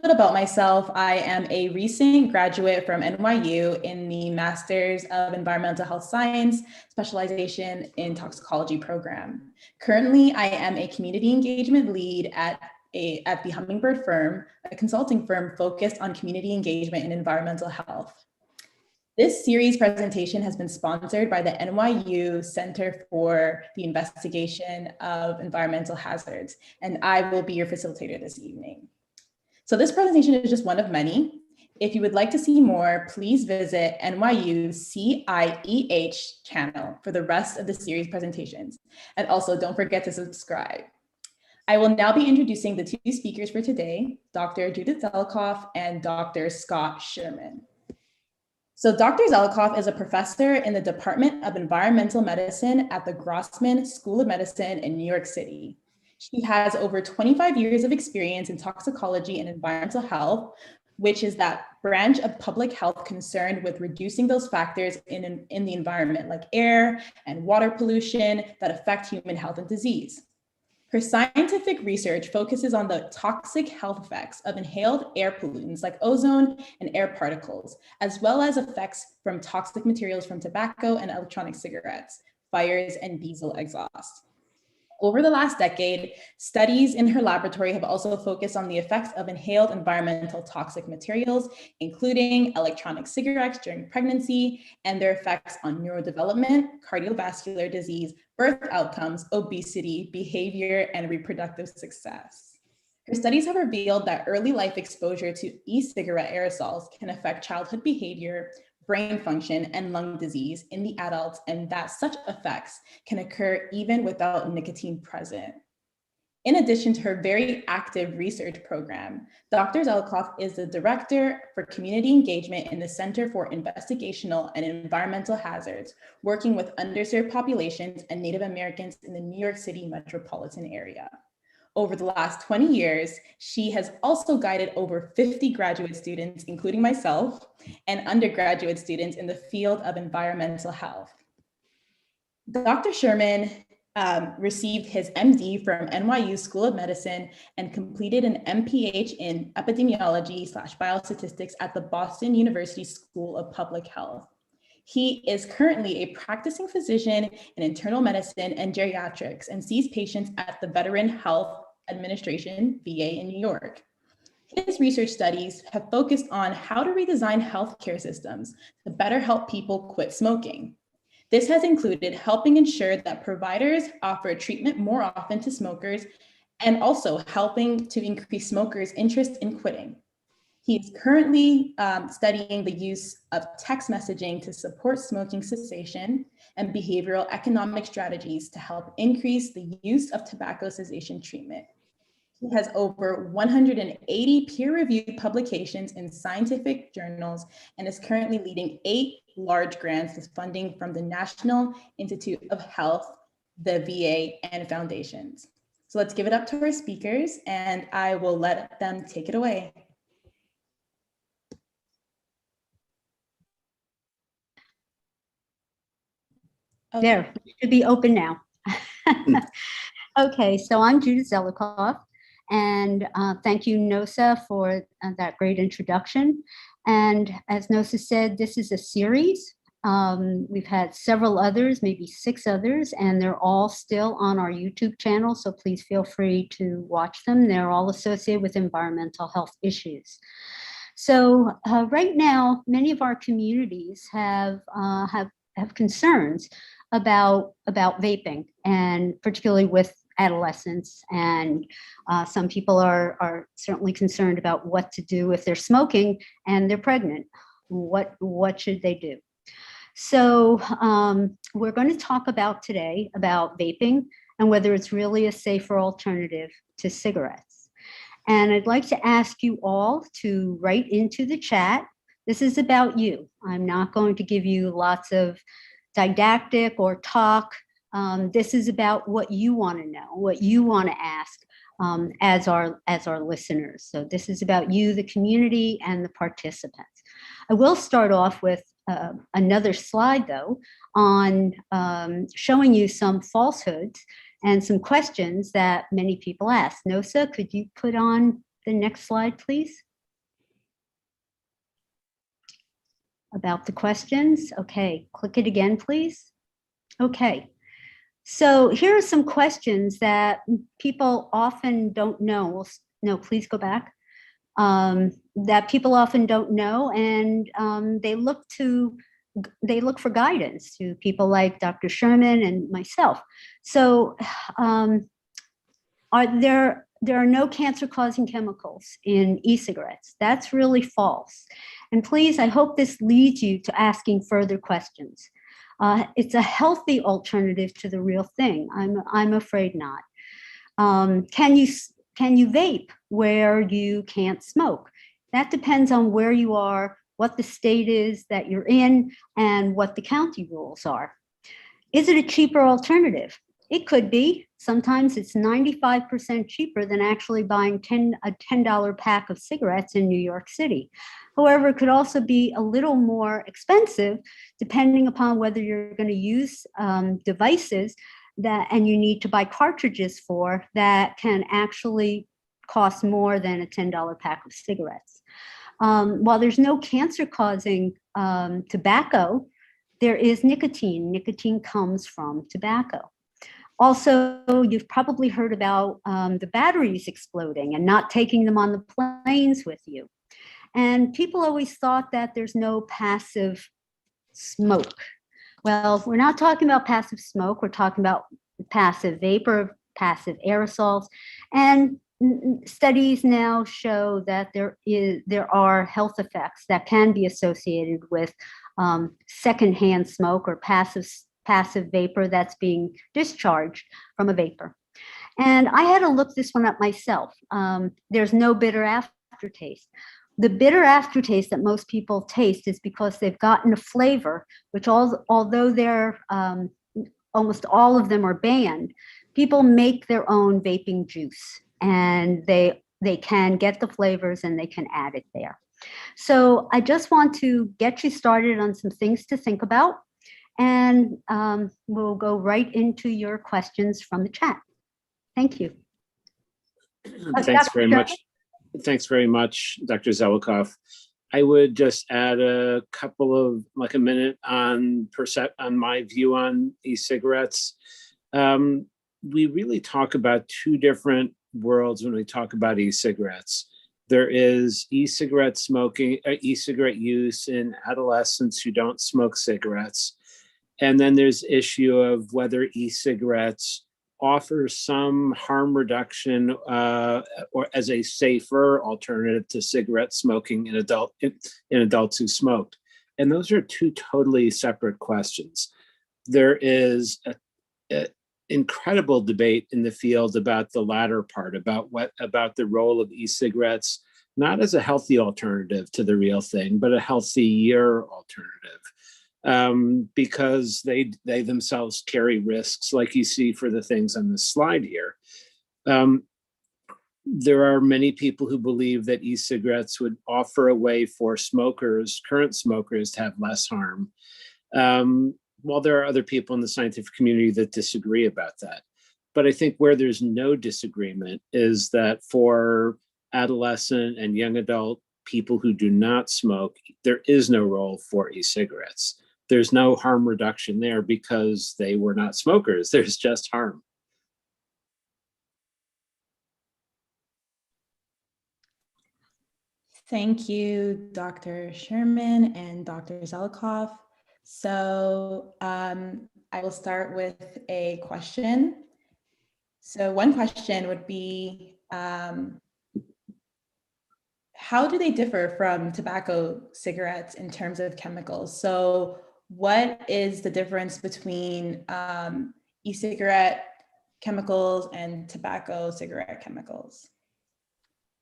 bit about myself. I am a recent graduate from NYU in the Masters of Environmental Health Science specialization in toxicology program. Currently, I am a community engagement lead at the Hummingbird firm, a consulting firm focused on community engagement and environmental health. This series presentation has been sponsored by the NYU Center for the Investigation of Environmental Hazards, and I will be your facilitator this evening. So this presentation is just one of many. If you would like to see more, please visit NYU's CIEH channel for the rest of the series presentations. And also don't forget to subscribe. I will now be introducing the two speakers for today, Dr. Judith Zelikoff and Dr. Scott Sherman. So Dr. Zelikoff is a professor in the Department of Environmental Medicine at the Grossman School of Medicine in New York City. She has over 25 years of experience in toxicology and environmental health, which is that branch of public health concerned with reducing those factors in the environment, like air and water pollution that affect human health and disease. Her scientific research focuses on the toxic health effects of inhaled air pollutants like ozone and air particles, as well as effects from toxic materials from tobacco and electronic cigarettes, fires, and diesel exhaust. Over the last decade, studies in her laboratory have also focused on the effects of inhaled environmental toxic materials, including electronic cigarettes during pregnancy and their effects on neurodevelopment, cardiovascular disease, birth outcomes, obesity, behavior, and reproductive success. Her studies have revealed that early life exposure to e-cigarette aerosols can affect childhood behavior, brain function, and lung disease in the adults, and that such effects can occur even without nicotine present. In addition to her very active research program, Dr. Zelikoff is the Director for Community Engagement in the Center for Investigational and Environmental Hazards, working with underserved populations and Native Americans in the New York City metropolitan area. Over the last 20 years, she has also guided over 50 graduate students, including myself, and undergraduate students in the field of environmental health. Dr. Sherman received his MD from NYU School of Medicine and completed an MPH in epidemiology/biostatistics at the Boston University School of Public Health. He is currently a practicing physician in internal medicine and geriatrics and sees patients at the Veteran Health Administration, VA, in New York. His research studies have focused on how to redesign healthcare systems to better help people quit smoking. This has included helping ensure that providers offer treatment more often to smokers and also helping to increase smokers' interest in quitting. He is currently studying the use of text messaging to support smoking cessation and behavioral economic strategies to help increase the use of tobacco cessation treatment. He has over 180 peer-reviewed publications in scientific journals and is currently leading 8 large grants with funding from the National Institute of Health, the VA, and foundations. So let's give it up to our speakers, and I will let them take it away. Okay. There, it should be open now. Okay, so I'm Judith Zelikoff, and thank you, Nosa, for that great introduction. And as Nosa said, this is a series. We've had several others, maybe 6 others, and they're all still on our YouTube channel, so please feel free to watch them. They're all associated with environmental health issues. So right now, many of our communities have concerns about vaping, and particularly with adolescents, and some people are certainly concerned about what to do if they're smoking and they're pregnant. What should they do? So we're going to talk about today about vaping and whether it's really a safer alternative to cigarettes. And I'd like to ask you all to write into the chat. This is about you. I'm not going to give you lots of didactic or talk. This is about what you want to know, what you want to ask as our listeners. So this is about you, the community, and the participants. I will start off with another slide, though, on showing you some falsehoods and some questions that many people ask. Nosa, could you put on the next slide, please? about the questions. Okay, click it again, please. Okay, so here are some questions that people often don't know. No, please go back. That people often don't know, and they look for guidance to people like Dr. Sherman and myself. So, there are no cancer-causing chemicals in e-cigarettes. That's really false. And please, I hope this leads you to asking further questions. It's a healthy alternative to the real thing. I'm afraid not. Can you vape where you can't smoke? That depends on where you are, what the state is that you're in, and what the county rules are. Is it a cheaper alternative? It could be. Sometimes it's 95% cheaper than actually buying a $10 pack of cigarettes in New York City. However, it could also be a little more expensive depending upon whether you're going to use devices and you need to buy cartridges for that can actually cost more than a $10 pack of cigarettes. While there's no cancer-causing tobacco, there is nicotine. Nicotine comes from tobacco. Also, you've probably heard about the batteries exploding and not taking them on the planes with you. And people always thought that there's no passive smoke. Well, we're not talking about passive smoke. We're talking about passive vapor, passive aerosols. And studies now show that there are health effects that can be associated with secondhand smoke or passive vapor that's being discharged from a vapor. And I had to look this one up myself. There's no bitter aftertaste. The bitter aftertaste that most people taste is because they've gotten a flavor, which although they're almost all of them are banned, people make their own vaping juice, and they can get the flavors and they can add it there. So I just want to get you started on some things to think about, and we'll go right into your questions from the chat. Thank you. Thanks very much. Thanks very much, Dr. Zelikoff. I would just add a couple of, like a minute on my view on e-cigarettes. We really talk about two different worlds when we talk about e-cigarettes. There is e-cigarette smoking, e-cigarette use in adolescents who don't smoke cigarettes. And then there's the issue of whether e-cigarettes offer some harm reduction or as a safer alternative to cigarette smoking in adults who smoked. And those are two totally separate questions. There is an incredible debate in the field about the latter part, about the role of e-cigarettes, not as a healthy alternative to the real thing, but a healthier alternative. Because they themselves carry risks, like you see for the things on this slide here. There are many people who believe that e-cigarettes would offer a way for current smokers, to have less harm. While there are other people in the scientific community that disagree about that. But I think where there's no disagreement is that for adolescent and young adult people who do not smoke, there is no role for e-cigarettes. There's no harm reduction there because they were not smokers. There's just harm. Thank you, Dr. Sherman and Dr. Zelikoff. So I will start with a question. So one question would be, how do they differ from tobacco cigarettes in terms of chemicals? So what is the difference between e-cigarette chemicals and tobacco cigarette chemicals?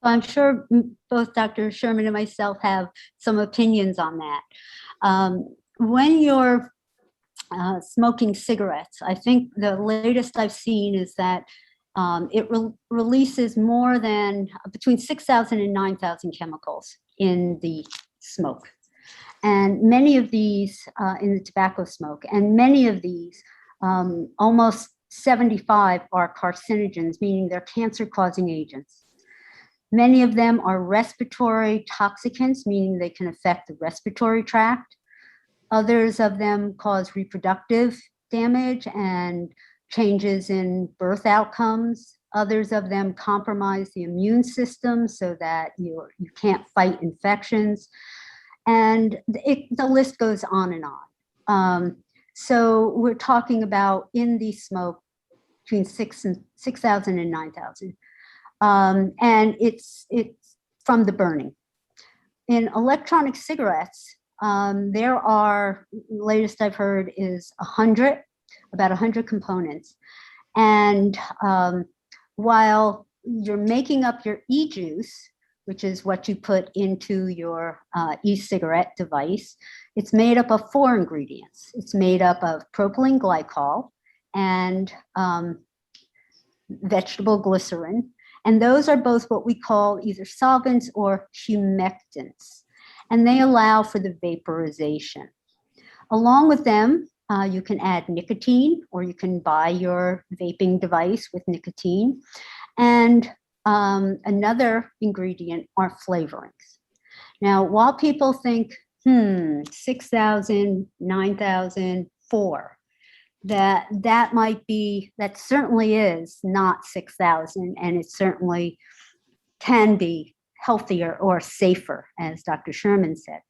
I'm sure both Dr. Sherman and myself have some opinions on that. When you're smoking cigarettes, I think the latest I've seen is that it releases more than between 6,000 and 9,000 chemicals in the smoke. And many of these in the tobacco smoke, and many of these, almost 75 are carcinogens, meaning they're cancer-causing agents. Many of them are respiratory toxicants, meaning they can affect the respiratory tract. Others of them cause reproductive damage and changes in birth outcomes. Others of them compromise the immune system so that you can't fight infections. And the list goes on and on. So we're talking about in the smoke between 6,000 and 9,000. And it's from the burning. In electronic cigarettes, there are, latest I've heard is about 100 components. And while you're making up your e-juice, which is what you put into your e-cigarette device, it's made up of 4 ingredients. It's made up of propylene glycol and vegetable glycerin. And those are both what we call either solvents or humectants. And they allow for the vaporization. Along with them, you can add nicotine, or you can buy your vaping device with nicotine. And another ingredient are flavorings. Now, while people think, 6,000, 9,000, 4, that certainly is not 6,000, and it certainly can be healthier or safer, as Dr. Sherman said.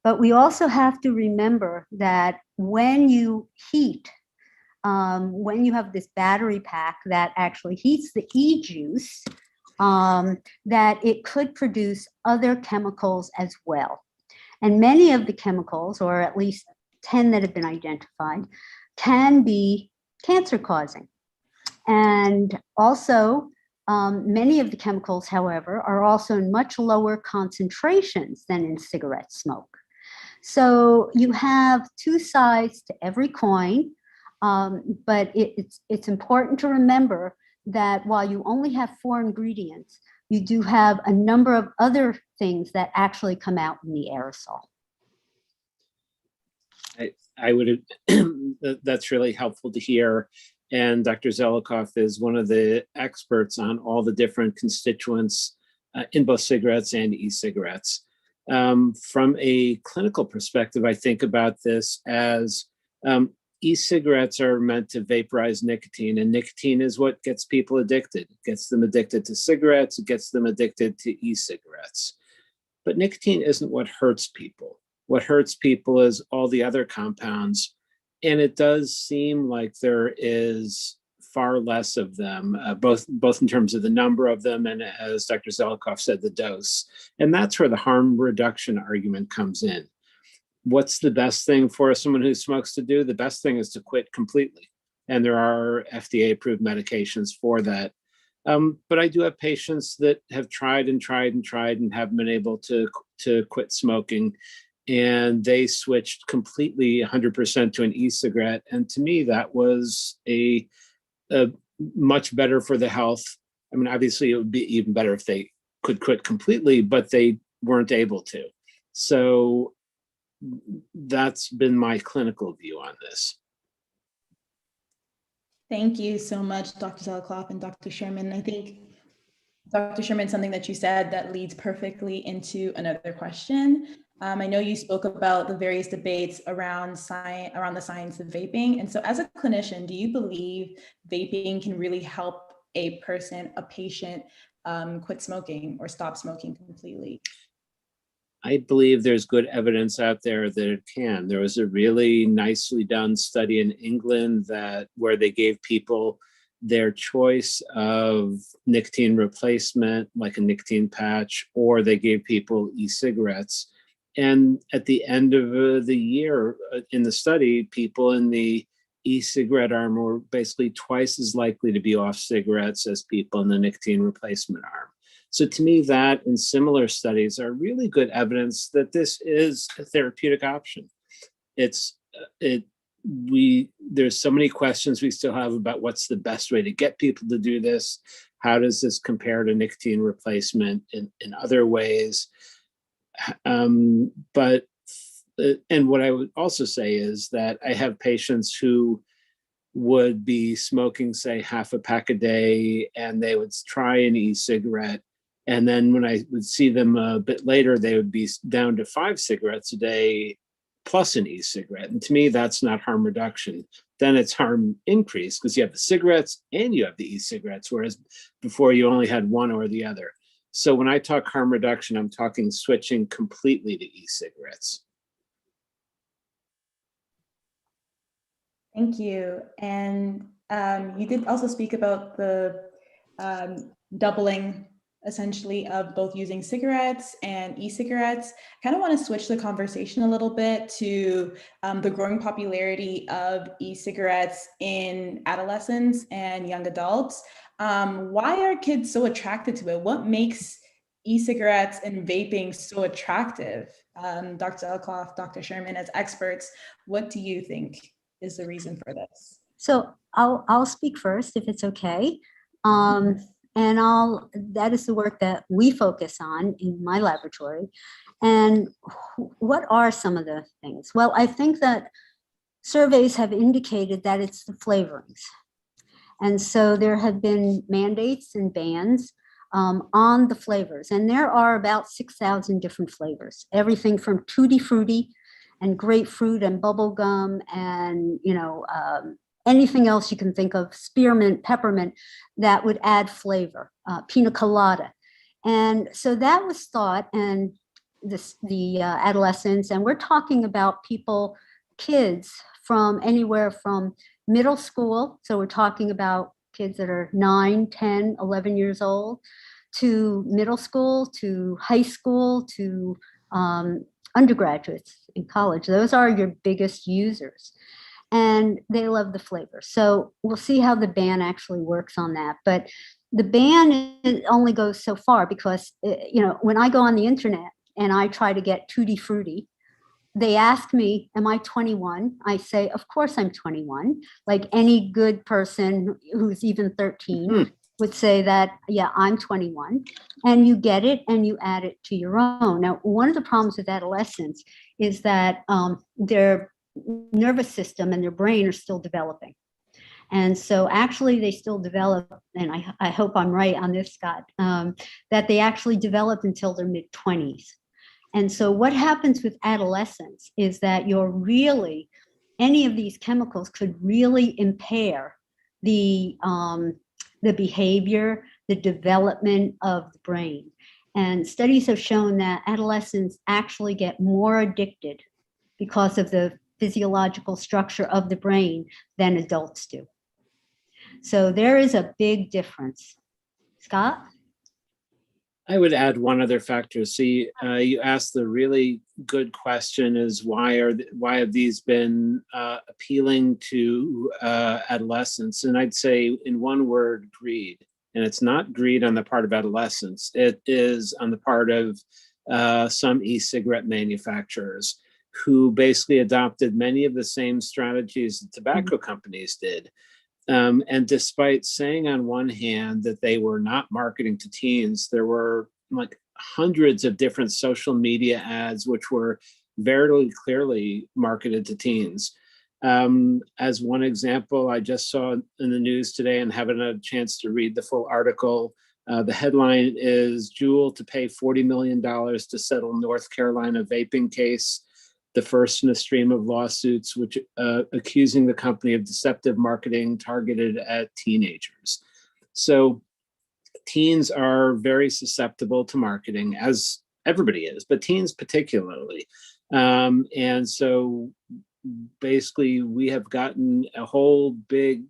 But we also have to remember that when you heat, when you have this battery pack that actually heats the e-juice, that it could produce other chemicals as well. And many of the chemicals, or at least 10 that have been identified, can be cancer causing. And also, many of the chemicals, however, are also in much lower concentrations than in cigarette smoke. So you have 2 sides to every coin, but it's important to remember that while you only have 4 ingredients, you do have a number of other things that actually come out in the aerosol. I would, that's really helpful to hear. And Dr. Zelikoff is one of the experts on all the different constituents in both cigarettes and e-cigarettes. From a clinical perspective, I think about this as e-cigarettes are meant to vaporize nicotine, and nicotine is what gets people addicted. It gets them addicted to cigarettes, it gets them addicted to e-cigarettes. But nicotine isn't what hurts people. What hurts people is all the other compounds. And it does seem like there is far less of them, both in terms of the number of them and, as Dr. Zelikoff said, the dose. And that's where the harm reduction argument comes in. What's the best thing for someone who smokes to do? The best thing is to quit completely. And there are FDA-approved medications for that. But I do have patients that have tried and haven't been able to quit smoking. And they switched completely 100% to an e-cigarette. And to me, that was a much better for the health. I mean, obviously, it would be even better if they could quit completely, but they weren't able to. So that's been my clinical view on this. Thank you so much, Dr. Zelikoff and Dr. Sherman. I think, Dr. Sherman, something that you said that leads perfectly into another question. I know you spoke about the various debates around the science of vaping. And so as a clinician, do you believe vaping can really help a patient quit smoking or stop smoking completely? I believe there's good evidence out there that it can. There was a really nicely done study in England where they gave people their choice of nicotine replacement, like a nicotine patch, or they gave people e-cigarettes. And at the end of the year in the study, people in the e-cigarette arm were basically twice as likely to be off cigarettes as people in the nicotine replacement arm. So to me, that and similar studies are really good evidence that this is a therapeutic option. There's so many questions we still have about what's the best way to get people to do this. How does this compare to nicotine replacement in other ways? And what I would also say is that I have patients who would be smoking, say, half a pack a day, and they would try an e-cigarette. And then when I would see them a bit later, they would be down to 5 cigarettes a day, plus an e-cigarette. And to me, that's not harm reduction. Then it's harm increase because you have the cigarettes and you have the e-cigarettes, whereas before you only had one or the other. So when I talk harm reduction, I'm talking switching completely to e-cigarettes. Thank you. And you did also speak about the doubling essentially of both using cigarettes and e-cigarettes. I kind of want to switch the conversation a little bit to the growing popularity of e-cigarettes in adolescents and young adults. Why are kids so attracted to it? What makes e-cigarettes and vaping so attractive? Dr. Elkoff, Dr. Sherman, as experts, what do you think is the reason for this? So I'll speak first if it's okay. And that is the work that we focus on in my laboratory. And what are some of the things? Well, I think that surveys have indicated that it's the flavorings. And so there have been mandates and bans on the flavors. And there are about 6,000 different flavors, everything from tutti frutti and grapefruit and bubble gum and, anything else you can think of, spearmint, peppermint, that would add flavor, pina colada. And so that was thought, and the adolescents, and we're talking about kids from anywhere from middle school, so we're talking about kids that are 9, 10, 11 years old, to middle school, to high school, to undergraduates in college. Those are your biggest users. And they love the flavor. So we'll see how the ban actually works on that. But the ban only goes so far because, when I go on the internet and I try to get tutti frutti, they ask me, am I 21? I say, of course I'm 21. Like any good person who's even 13 would say that, yeah, I'm 21. And you get it and you add it to your own. Now, one of the problems with adolescents is that their nervous system and their brain are still developing. And so actually they still develop, and I hope I'm right on this, Scott, that they actually develop until their mid-20s. And so what happens with adolescence is that any of these chemicals could really impair the behavior, the development of the brain. And studies have shown that adolescents actually get more addicted because of the physiological structure of the brain than adults do. So there is a big difference. Scott? I would add one other factor. See, you asked the really good question: is why have these been appealing to adolescents? And I'd say in one word, greed. And it's not greed on the part of adolescents. It is on the part of some e-cigarette manufacturers who basically adopted many of the same strategies that tobacco companies did. And despite saying on one hand that they were not marketing to teens, there were like hundreds of different social media ads which were very clearly marketed to teens. As one example, I just saw in the news today and haven't had a chance to read the full article. The headline is Juul to pay $40 million to settle North Carolina vaping case, the first in a stream of lawsuits which accusing the company of deceptive marketing targeted at teenagers. So teens are very susceptible to marketing, as everybody is, but teens particularly. And so basically we have gotten a whole big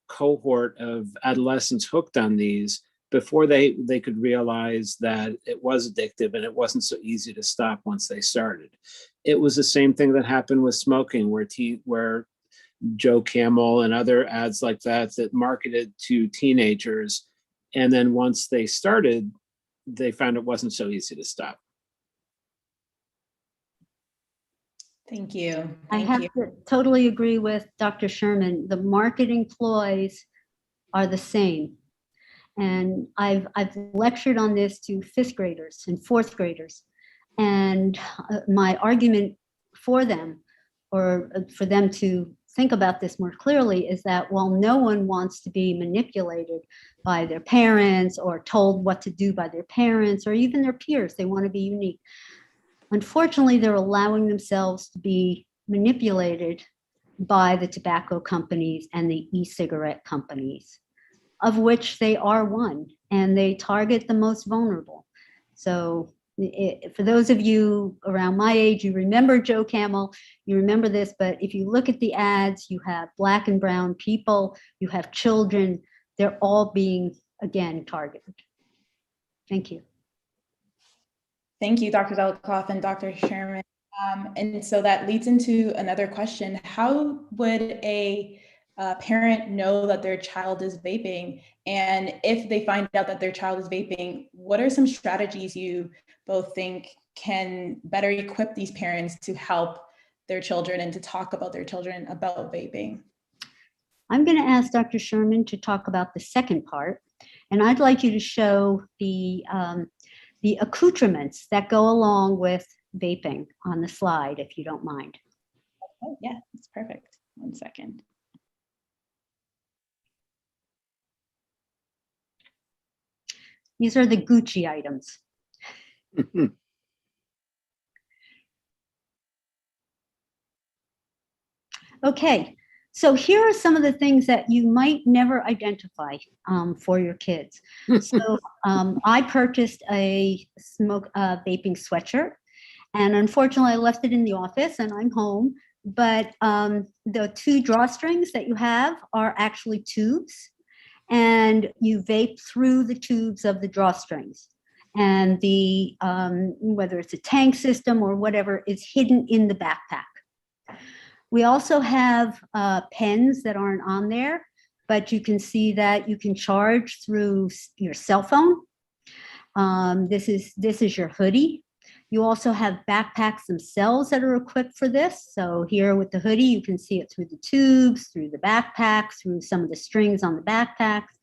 cohort of adolescents hooked on these before they could realize that it was addictive and it wasn't so easy to stop once they started. It was the same thing that happened with smoking, where Joe Camel and other ads like that marketed to teenagers. And then once they started, they found it wasn't so easy to stop. Thank you. I have to totally agree with Dr. Sherman. The marketing ploys are the same. And I've lectured on this to fifth graders and fourth graders. And my argument for them, or for them to think about this more clearly, is that while no one wants to be manipulated by their parents or told what to do by their parents or even their peers, they want to be unique. Unfortunately, they're allowing themselves to be manipulated by the tobacco companies and the e-cigarette companies, of which they are one, and they target the most vulnerable. So for those of you around my age, you remember Joe Camel, you remember this, but if you look at the ads, you have Black and brown people, you have children, they're all being, again, targeted. Thank you. Thank you, Dr. Zelikoff and Dr. Sherman. And so that leads into another question. How would a parent know that their child is vaping? And if they find out that their child is vaping, what are some strategies you both think can better equip these parents to help their children and to talk about their children about vaping? I'm going to ask Dr. Sherman to talk about the second part, and I'd like you to show the accoutrements that go along with vaping on the slide, if you don't mind. Oh, yeah, that's perfect. 1 second. These are the Gucci items. Okay, so here are some of the things that you might never identify for your kids. So I purchased a vaping sweatshirt, and unfortunately I left it in the office and I'm home, but the 2 drawstrings that you have are actually tubes, and you vape through the tubes of the drawstrings. And the whether it's a tank system or whatever is hidden in the backpack. We also have pens that aren't on there, but you can see that you can charge through your cell phone. This is your hoodie. You also have backpacks themselves that are equipped for this. So here with the hoodie, you can see it through the tubes, through the backpack, through some of the strings on the backpacks.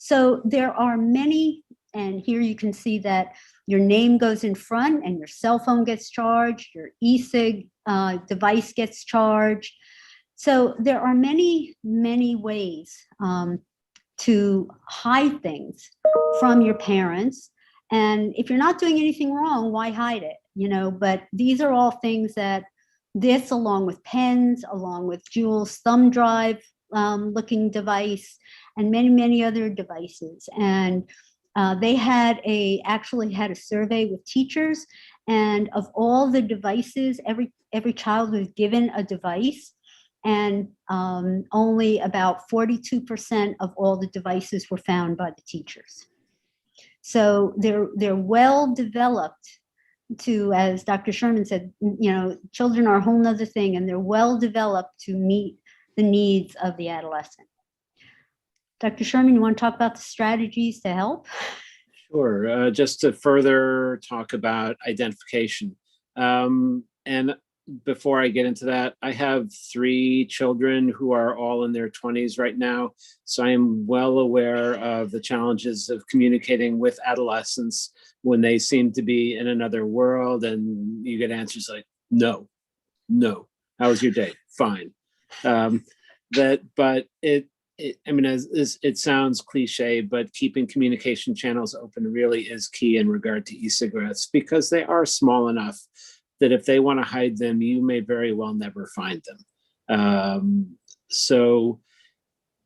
So there are many, and here you can see that your name goes in front and your cell phone gets charged, your e-cig device gets charged. So there are many, many ways to hide things from your parents. And if you're not doing anything wrong, why hide it? You know, but these are all things that this, along with pens, along with Juul's thumb drive looking device, and many, many other devices. And they actually had a survey with teachers, and of all the devices, every child was given a device, and only about 42% of all the devices were found by the teachers. So they're well developed to, as Dr. Sherman said, you know, children are a whole nother thing, and they're well developed to meet the needs of the adolescent. Dr. Sherman, you want to talk about the strategies to help? Sure. Just to further talk about identification. And before I get into that, I have 3 children who are all in their 20s right now. So I am well aware of the challenges of communicating with adolescents when they seem to be in another world, and you get answers like, no. How was your day? Fine. But I mean, it sounds cliche, but keeping communication channels open really is key in regard to e-cigarettes, because they are small enough that if they want to hide them, you may very well never find them. So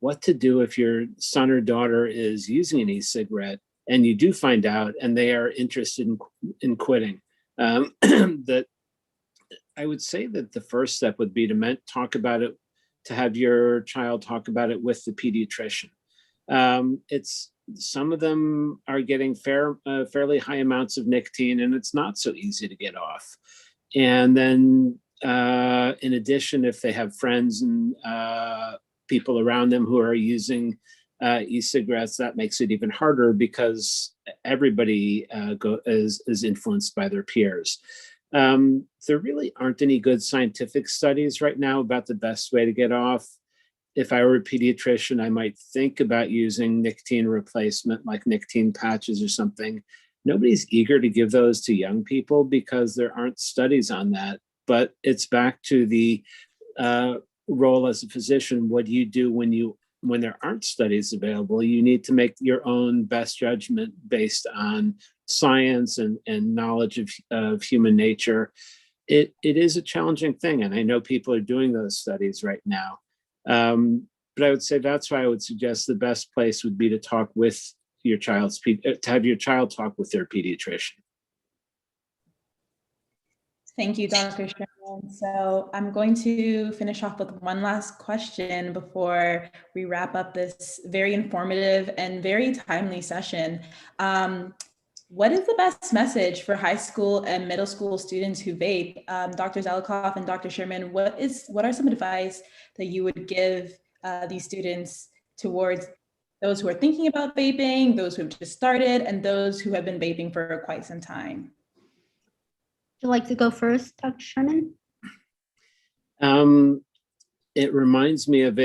what to do if your son or daughter is using an e-cigarette and you do find out and they are interested in quitting? That I would say that the first step would be to talk about it, to have your child talk about it with the pediatrician. Some of them are getting fairly high amounts of nicotine, and it's not so easy to get off. And then in addition, if they have friends and people around them who are using e-cigarettes, that makes it even harder, because everybody is influenced by their peers. There really aren't any good scientific studies right now about the best way to get off. If I were a pediatrician, I might think about using nicotine replacement, like nicotine patches or something. Nobody's eager to give those to young people because there aren't studies on that. But it's back to the role as a physician. What do you do when there aren't studies available? You need to make your own best judgment based on science and knowledge of human nature. it is a challenging thing, and I know people are doing those studies right now. But I would say that's why I would suggest the best place would be to talk with your to have your child talk with their pediatrician. Thank you, Dr. Sherman. So I'm going to finish off with one last question before we wrap up this very informative and very timely session. What is the best message for high school and middle school students who vape? Dr. Zelikoff and Dr. Sherman, what are some advice that you would give these students towards those who are thinking about vaping, those who have just started, and those who have been vaping for quite some time? Would you like to go first, Dr. Sherman? It reminds me of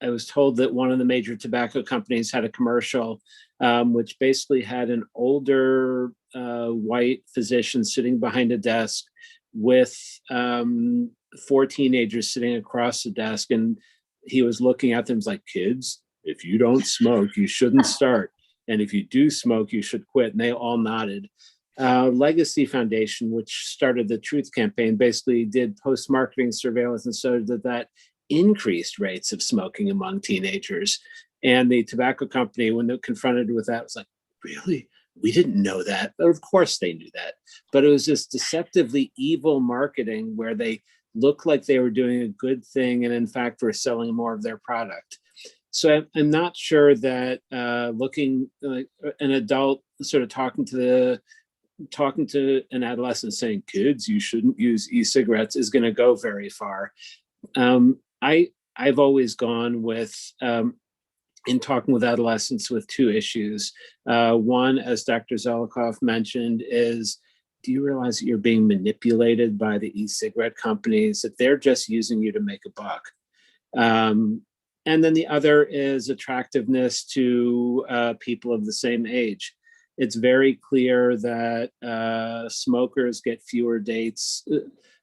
I was told that one of the major tobacco companies had a commercial which basically had an older white physician sitting behind a desk with 4 teenagers sitting across the desk. And he was looking at them like, kids, if you don't smoke, you shouldn't start. And if you do smoke, you should quit. And they all nodded. Legacy Foundation, which started the Truth Campaign, basically did post-marketing surveillance and so that increased rates of smoking among teenagers. And the tobacco company, when they're confronted with that, was like, really? We didn't know that. But of course they knew that. But it was this deceptively evil marketing where they looked like they were doing a good thing and in fact were selling more of their product. So I'm not sure that looking like an adult sort of talking to an adolescent saying, kids, you shouldn't use e-cigarettes is going to go very far. I've always gone with, in talking with adolescents, with 2 issues. One, as Dr. Zelikoff mentioned, is, do you realize that you're being manipulated by the e-cigarette companies, that they're just using you to make a buck? And then the other is attractiveness to people of the same age. It's very clear that smokers get fewer dates.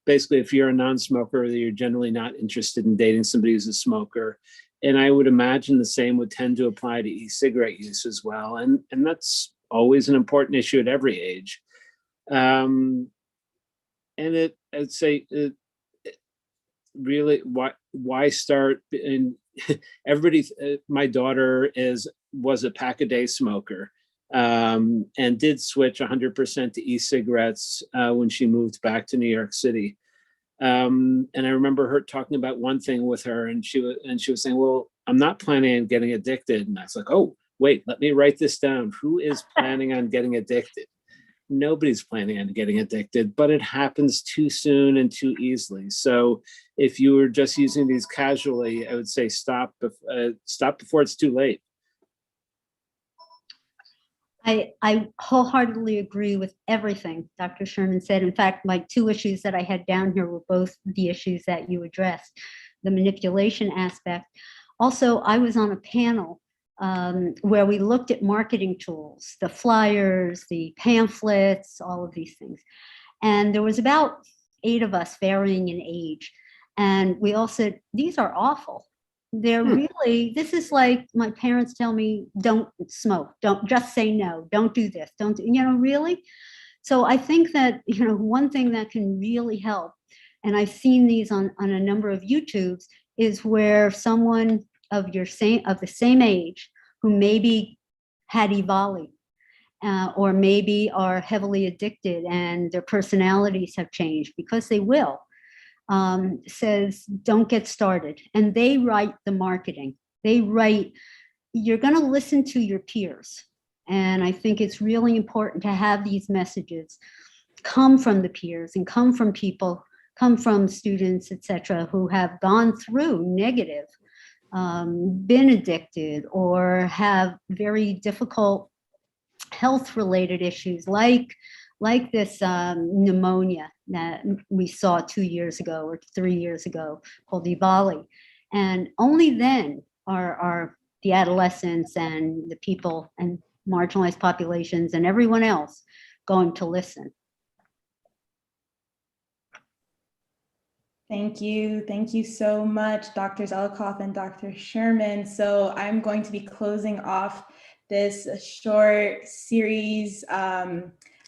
Basically, if you're a non-smoker, you're generally not interested in dating somebody who's a smoker. And I would imagine the same would tend to apply to e-cigarette use as well. And that's always an important issue at every age. And I'd say really, why start? And everybody, my daughter was a pack-a-day smoker. And did switch 100% to e-cigarettes when she moved back to New York City. And I remember her talking about one thing with her, and she was saying, well, I'm not planning on getting addicted. And I was like, oh, wait, let me write this down. Who is planning on getting addicted? Nobody's planning on getting addicted, but it happens too soon and too easily. So if you were just using these casually, I would say stop before it's too late. I wholeheartedly agree with everything Dr. Sherman said. In fact, my 2 issues that I had down here were both the issues that you addressed, the manipulation aspect. Also, I was on a panel where we looked at marketing tools, the flyers, the pamphlets, all of these things. And there was about 8 of us varying in age. And we all said, these are awful. They're really, this is like my parents tell me, don't smoke, don't just say no, don't do this, don't, really. So I think that, one thing that can really help, and I've seen these on a number of YouTubes, is where someone of the same age who maybe had EVALI or maybe are heavily addicted and their personalities have changed, because they will. Says, don't get started. And they write the marketing. They write, you're going to listen to your peers. And I think it's really important to have these messages come from the peers and come from people, come from students, etc., who have gone through negative, been addicted, or have very difficult health-related issues like this pneumonia that we saw 2 years ago or 3 years ago called EVALI. And only then are the adolescents and the people and marginalized populations and everyone else going to listen. Thank you. Thank you so much, Dr. Zelikoff and Dr. Sherman. So I'm going to be closing off this short series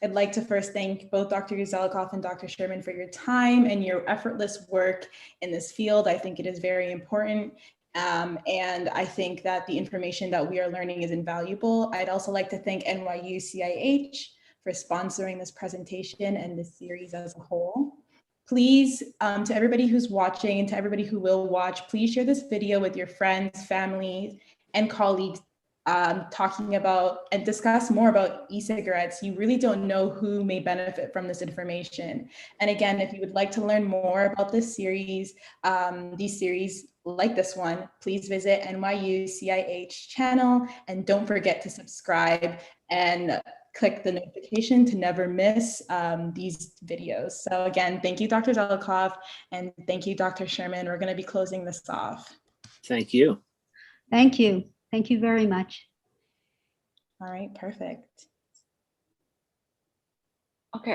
I'd like to first thank both Dr. Zelikoff and Dr. Sherman for your time and your effortless work in this field. I think it is very important. And I think that the information that we are learning is invaluable. I'd also like to thank NYU CIH for sponsoring this presentation and this series as a whole. Please, to everybody who's watching and to everybody who will watch, please share this video with your friends, family, and colleagues, talking about and discuss more about e-cigarettes. You really don't know who may benefit from this information. And again, if you would like to learn more about this series, these series like this one, please visit NYU CIH channel, and don't forget to subscribe and click the notification to never miss these videos. So again, thank you, Dr. Zelikoff, and thank you, Dr. Sherman. We're going to be closing this off. Thank you. Thank you. Thank you very much. All right, perfect. Okay.